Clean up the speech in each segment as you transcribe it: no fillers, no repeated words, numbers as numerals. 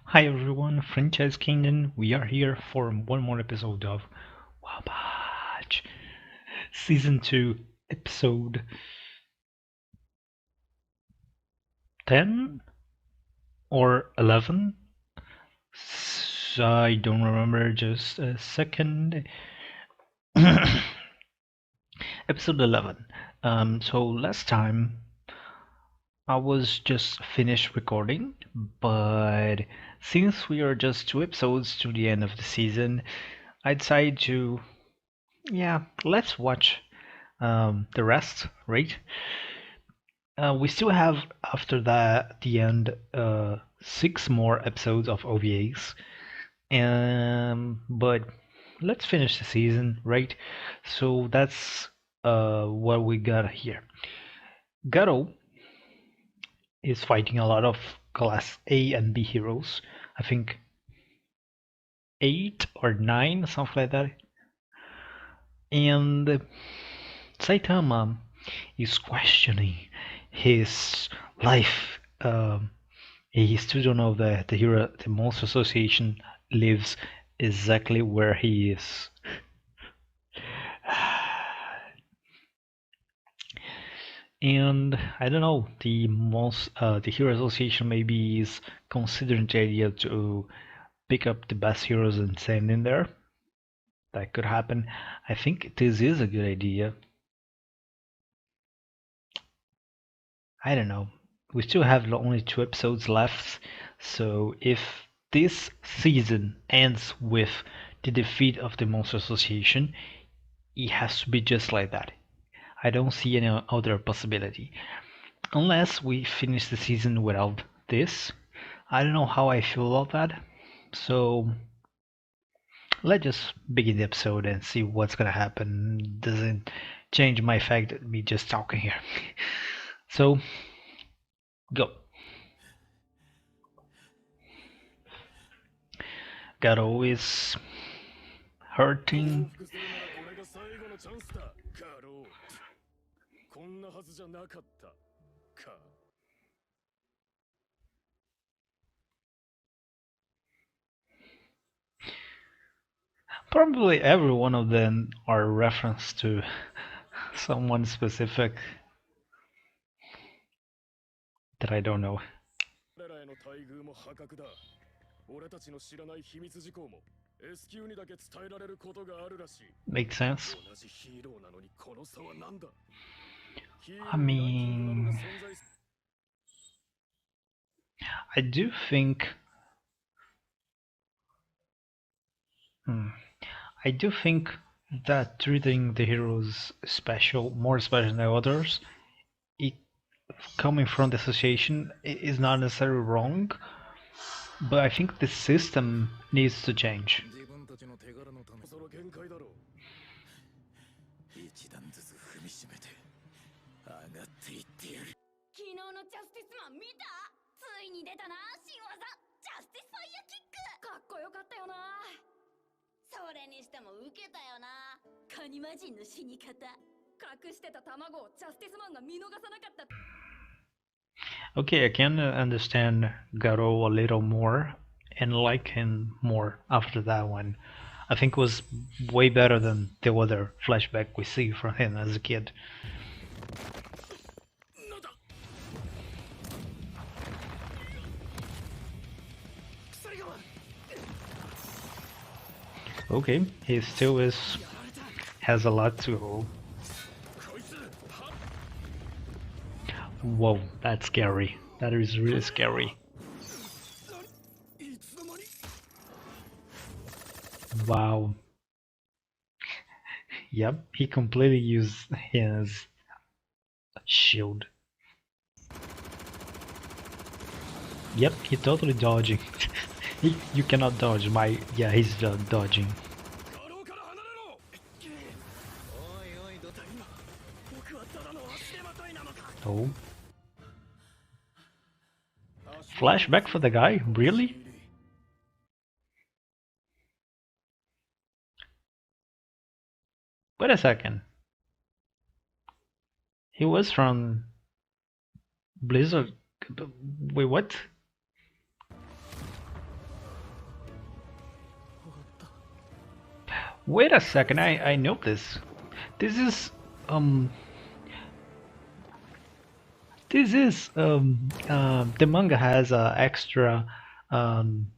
Hi everyone, Franchise Kingdom. We are here for one more episode of Wabatch Season 2, Episode 10 or 11? I don't remember, just a second. Episode 11. So last time I was just finished recording, but since we are just 2 episodes to the end of the season, I decided to, let's watch the rest, right? We still have after that the end 6 more episodes of OVAs, but let's finish the season, right? So that's what we got here. Garo is fighting a lot of class A and B heroes. I think 8 or 9, something like that. And Saitama is questioning his life. He still don't know that the Monster Association lives exactly where he is. And I don't know, the Hero Association maybe is considering the idea to pick up the best heroes and send in there. That could happen. I think this is a good idea. I don't know. We still have only 2 episodes left, so if this season ends with the defeat of the Monster Association, it has to be just like that. I don't see any other possibility. Unless we finish the season without this. I don't know how I feel about that. So let's just begin the episode and see what's gonna happen. Doesn't change my fact that me just talking here. So go. Garo is hurting. Probably every one of them are a reference to someone specific that I don't know. Makes sense. I mean, I do think. Hmm, I do think that treating the heroes more special than others, it, coming from the association, is not necessarily wrong, but I think the system needs to change. Okay, I can understand Garo a little more and like him more after that one. I think it was way better than the other flashback we see from him as a kid. Okay, he still has a lot to hold. Whoa, that's scary. That is really scary. Wow. Yep, he completely used his shield. Yep, he totally dodging. You cannot dodge my... Yeah, he's dodging. Oh. Flashback for the guy? Really? Wait a second. He was from Blizzard. Wait, what? Wait a second, I know this. This is um the manga has a extra um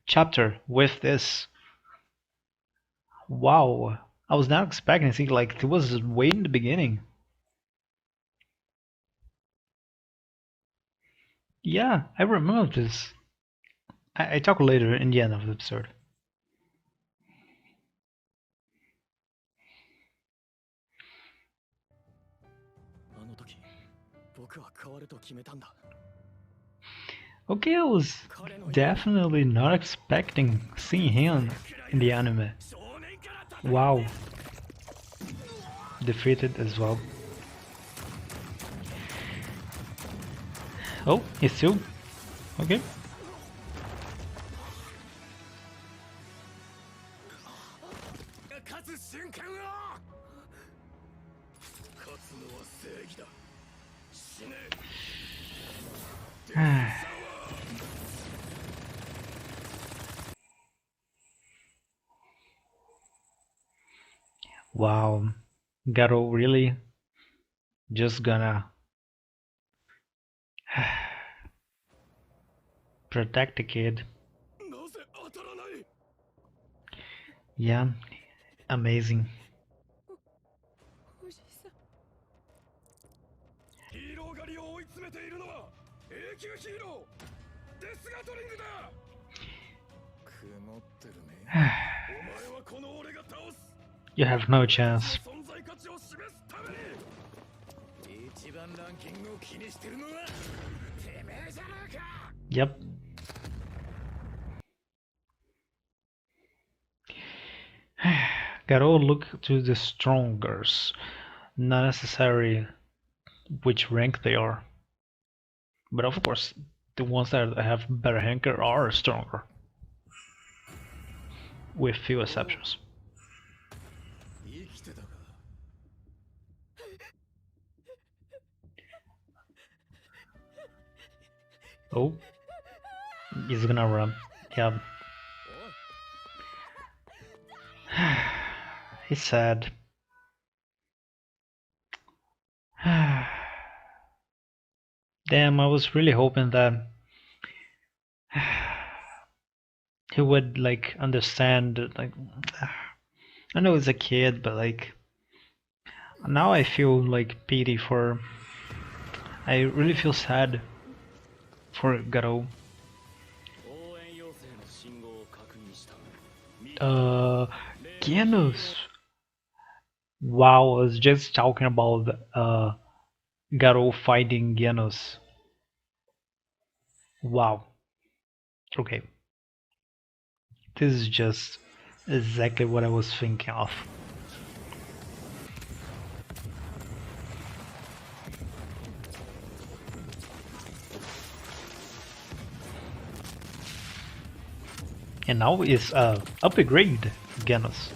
chapter with this. Wow, I was not expecting to see like it was way in the beginning. Yeah, I remember this. I talk later in the end of the episode. あの時僕は変わると決めたんだ。 Okay, I was definitely not expecting seeing him in the anime. Wow, defeated as well. Oh, he's still okay. 勝つ瞬間を。勝つのは正義だ。死ね。Wow, Garo really just gonna protect the kid. なぜ当たらない。 Yeah, amazing. おじさん。ヒーロー狩りを追い詰めているのは永久ヒーローデスガトリングだ。曇ってるね。お前はこの俺が倒す。 You have no chance. 存在価値を示すために。一番ランキングを気にしてるのはてめえじゃなか。 Yep. Gotta look to the strongers, not necessarily which rank they are, but of course the ones that have better ranker are stronger, with few exceptions. Oh, he's gonna run. Yeah. He's sad. Damn, I was really hoping that he would like understand like I know he's a kid, but like now I feel like pity for I really feel sad for Garo. Genos. Wow, I was just talking about Garo fighting Genos. Wow. Okay. This is just exactly what I was thinking of. And now is upgrade Genos.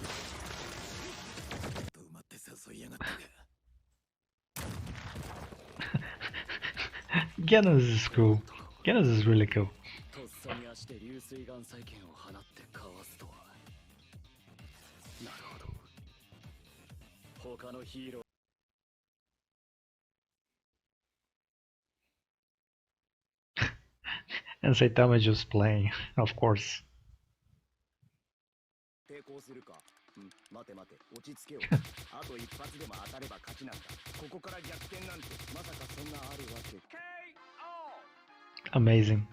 Genos is cool. Genos is really cool. And Saitama is just playing, of course. 抵抗するか。待て待て、落ち着けよ。あと一発でも当たれば勝ちなんだ。ここから逆転なんてまさかそんなあるわけ。Amazing.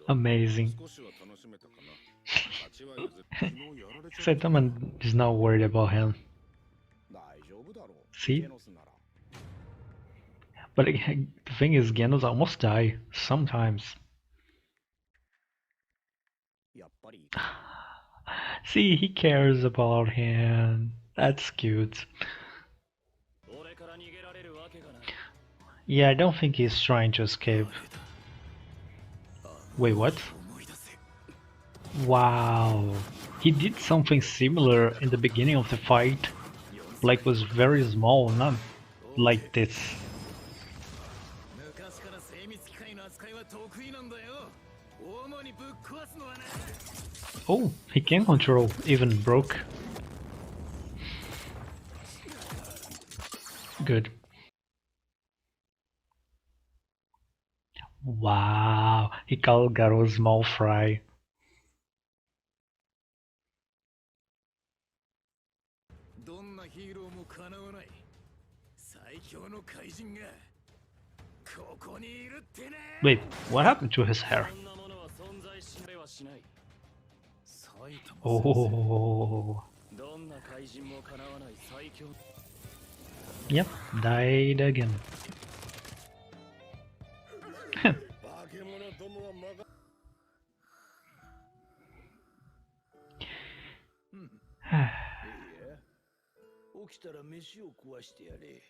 Amazing. Saitama is not worried about him. See? But the thing is, Genos almost die sometimes. See, he cares about him. That's cute. Yeah, I don't think he's trying to escape. Wait, what? Wow. He did something similar in the beginning of the fight. Like was very small, not like this. Oh, he can control even broke. Good. Wow, he called Garo small fry. どんなヒーローもかなわない最強の怪人がここにいるってね Wait, what happened to his hair? そんなものは存在しないはしない埼玉先生 Oh, どんな怪人もかなわない最強 yep, died again. 化け物どもはまがうんいいや起きたら飯を食わしてやれ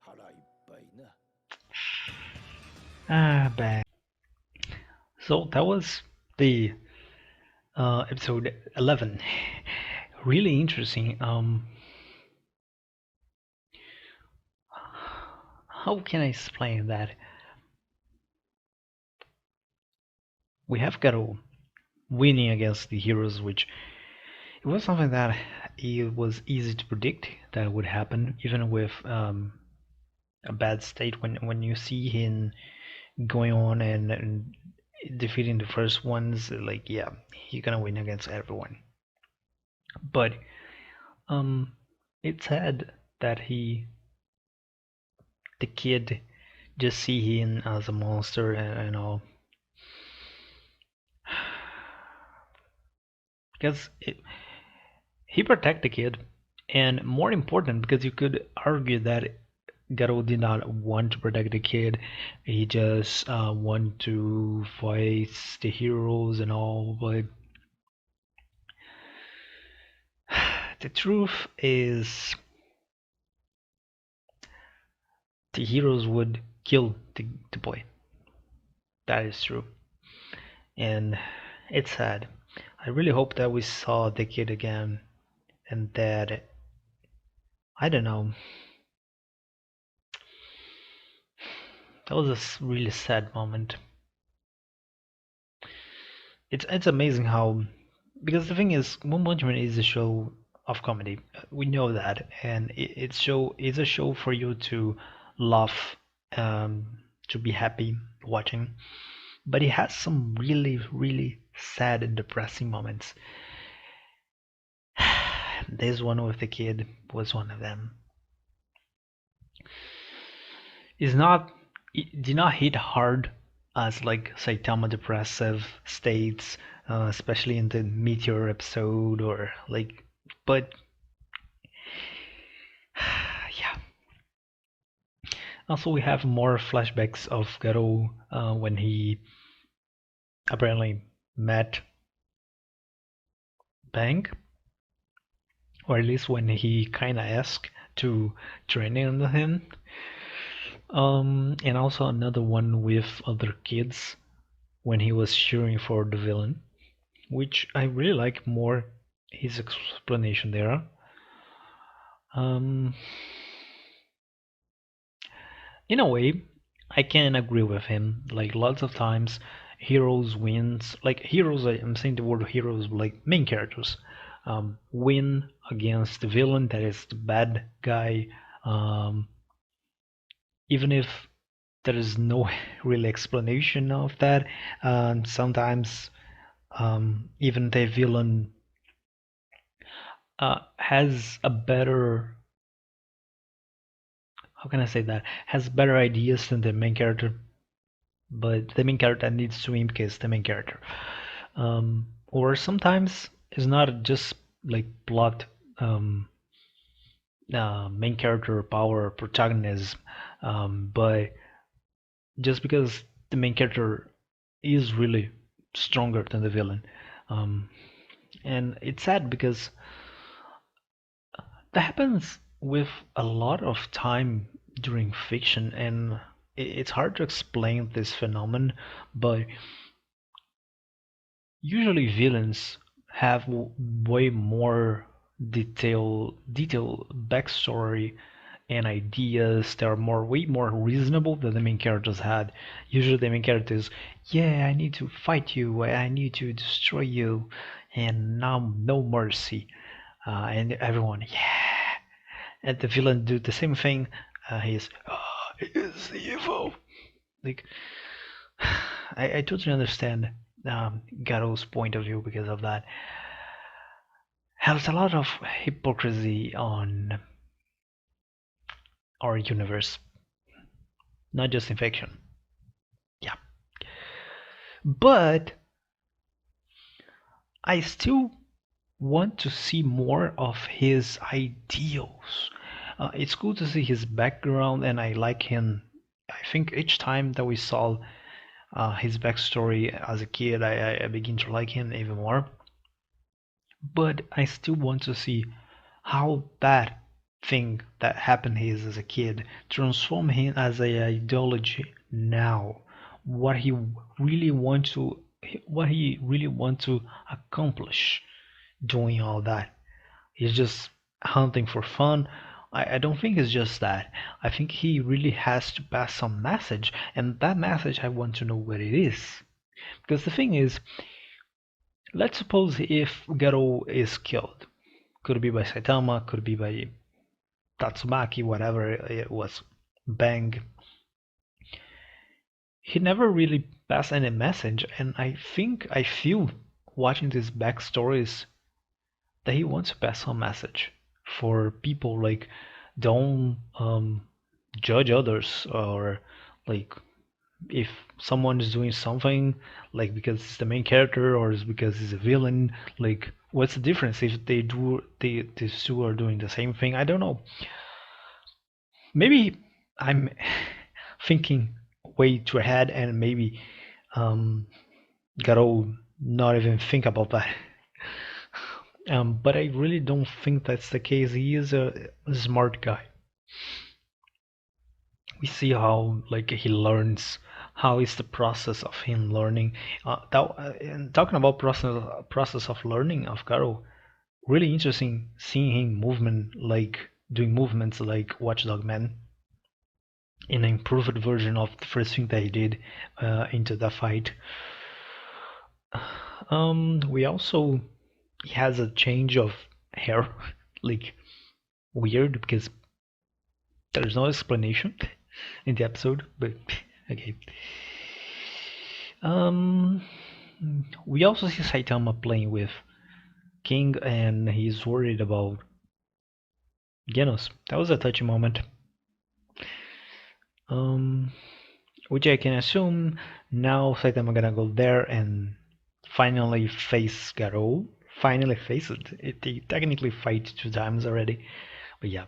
腹いっぱいな Ah, bad. So that was the episode 11. Really interesting. How can I explain that? We have Garo winning against the heroes, which it was something that it was easy to predict that would happen, even with a bad state. When you see him going on and defeating the first ones, like yeah, he's gonna win against everyone. But um, it's sad that the kid, just see him as a monster and all, because he protect the kid, and more important, because you could argue that Garo did not want to protect the kid. He just want to fight the heroes and all. But the truth is, the heroes would kill the boy. That is true, and it's sad. I really hope that we saw the kid again, and that, I don't know. That was a really sad moment. It's amazing how, because the thing is, One Punch Man is a show of comedy. We know that, and it's a show for you to laugh, to be happy watching. But it has some really sad and depressing moments. This one with the kid was one of them. It's not It did not hit hard as like Saitama depressive states, especially in the Meteor episode, or like, but yeah. Also, we have more flashbacks of Garo when he apparently met Bang, or at least when he kind of asked to train under him. And also another one with other kids when he was cheering for the villain, which I really like more his explanation there. Um, in a way, I can agree with him. Like lots of times, heroes wins. Like heroes, I'm saying the word heroes, like main characters, win against the villain that is the bad guy. Um, Even if there is no real explanation of that, sometimes even the villain has a better, how can I say that, has better ideas than the main character, but the main character needs to impress the main character. Or sometimes it's not just like plot, main character power protagonism, but just because the main character is really stronger than the villain. Um, and it's sad because that happens with a lot of time during fiction, and it's hard to explain this phenomenon, but usually villains have way more detail backstory and ideas that are way more reasonable than the main characters had. Usually the main characters, yeah, I need to fight you, I need to destroy you, and now no mercy. And everyone, yeah. And the villain do the same thing. He's, is evil. Like, I totally understand Garo's point of view because of that. There's a lot of hypocrisy on our universe, not just in fiction. Yeah. But I still want to see more of his ideals. It's cool to see his background, and I like him. I think each time that we saw his backstory as a kid, I begin to like him even more. But I still want to see how that thing that happened his as a kid transform him as a ideology now. What he really want to what he really want to accomplish doing all that. He's just hunting for fun. I don't think it's just that. I think he really has to pass some message, and that message I want to know what it is. Because the thing is, let's suppose if Garo is killed. Could be by Saitama, could be by Tatsumaki, whatever it was. Bang. He never really passed any message, and I think I feel watching these backstories that he wants to pass some message for people like don't judge others, or like if someone is doing something like because it's the main character or it's because he's a villain, like what's the difference if these two are doing the same thing? I don't know. Maybe I'm thinking way too ahead, and maybe um Garo not even think about that. But I really don't think that's the case. He is a smart guy. We see how like he learns, how is the process of him learning. And talking about process of learning of Garo, really interesting seeing him movement like doing movements like Watchdog Man in an improved version of the first thing that he did into the fight. We also he has a change of hair, like weird because there's no explanation in the episode, but okay. Um, we also see Saitama playing with King, and he's worried about Genos. That was a touchy moment. Um, which I can assume now Saitama gonna go there and finally face Garou. Finally face it. They technically fight two times already, but yeah.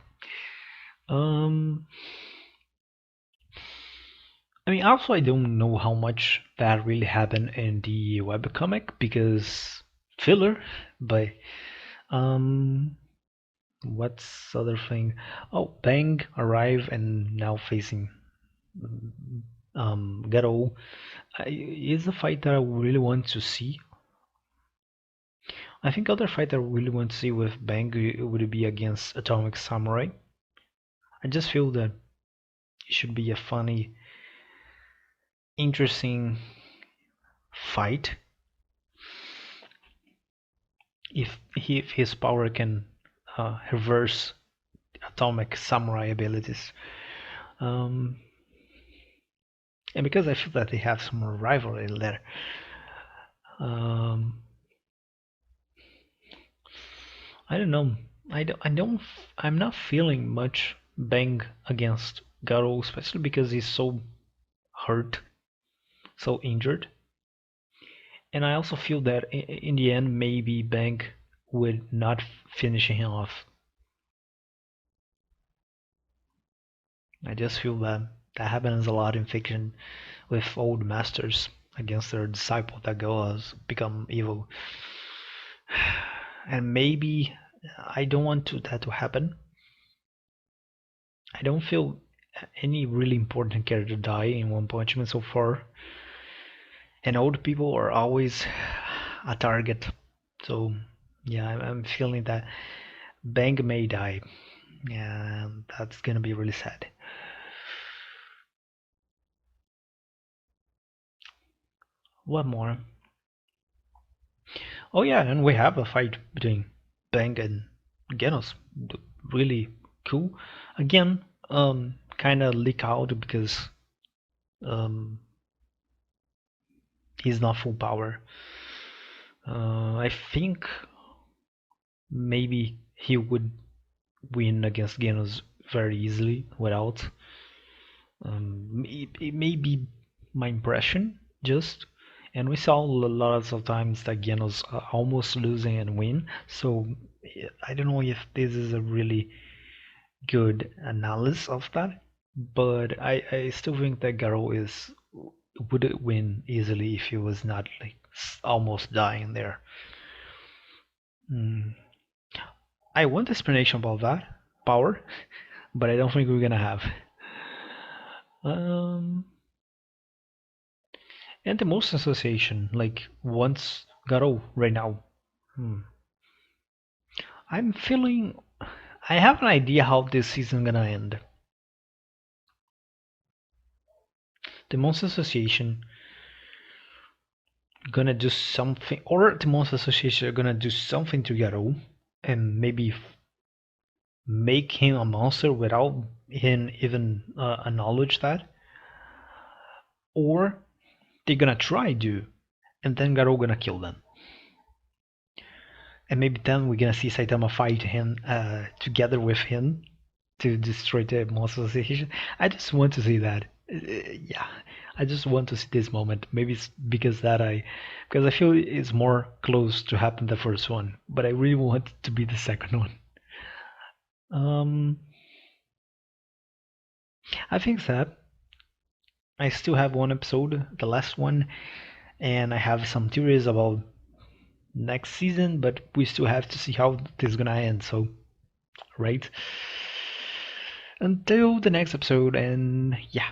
Um, I mean, also I don't know how much that really happened in the webcomic because filler, but um, what's other thing? Oh, Bang arrive and now facing Garo. Is a fight that I really want to see. I think other fight that I really want to see with Bang would be against Atomic Samurai. I just feel that it should be a funny, interesting fight if his power can reverse Atomic Samurai abilities. Um, and because I feel that they have some rivalry there. Um, I don't know. I'm not feeling much Bang against Garo, especially because he's so hurt, so injured. And I also feel that in the end, maybe Bang would not finish him off. I just feel that that happens a lot in fiction with old masters against their disciple that goes become evil. And maybe I don't want that to happen. I don't feel any really important character die in One Punch Man so far, and old people are always a target. So yeah, I'm feeling that Bang may die. and that's gonna be really sad. What more? Oh yeah, and we have a fight between Bang and Genos. Really cool. Again, kind of leak out because um, he's not full power. I think maybe he would win against Genos very easily without. It may be my impression, just. And we saw lots of times that Genos are almost losing and win. So I don't know if this is a really good analysis of that, but I still think that Garo is would win easily if he was not like almost dying there. Mm. I want explanation about that power, but I don't think we're gonna have. Um, and the most association, like once Garo right now. Hmm. I'm feeling I have an idea how this season gonna end. The Monster Association gonna do something, or the Monster Association are gonna do something to Garou and maybe make him a monster without him even acknowledge that, or they're gonna try to, and then Garou gonna kill them, and maybe then we're gonna see Saitama fight him together with him to destroy the Monster Association. I just want to see that. Yeah, I just want to see this moment. Maybe it's because I feel it's more close to happen the first one, but I really want it to be the second one. Um, I think that I still have one episode, the last one, and I have some theories about next season, but we still have to see how this is gonna end. So, right? Until the next episode, and yeah.